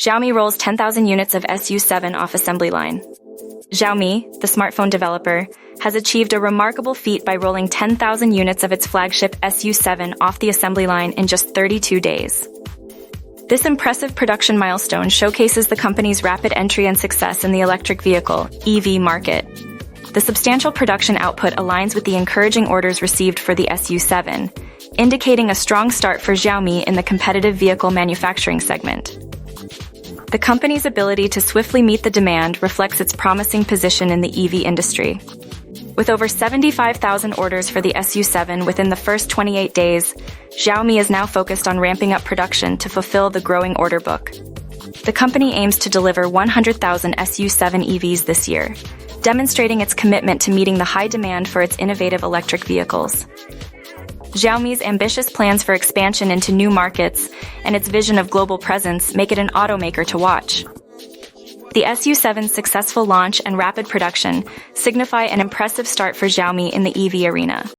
Xiaomi rolls 10,000 units of SU7 off assembly line. Xiaomi, the smartphone developer, has achieved a remarkable feat by rolling 10,000 units of its flagship SU7 off the assembly line in just 32 days. This impressive production milestone showcases the company's rapid entry and success in the electric vehicle (EV) market. The substantial production output aligns with the encouraging orders received for the SU7, indicating a strong start for Xiaomi in the competitive vehicle manufacturing segment. The company's ability to swiftly meet the demand reflects its promising position in the EV industry. With over 75,000 orders for the SU7 within the first 28 days, Xiaomi is now focused on ramping up production to fulfill the growing order book. The company aims to deliver 100,000 SU7 EVs this year, demonstrating its commitment to meeting the high demand for its innovative electric vehicles. Xiaomi's ambitious plans for expansion into new markets and its vision of global presence make it an automaker to watch. The SU7's successful launch and rapid production signify an impressive start for Xiaomi in the EV arena.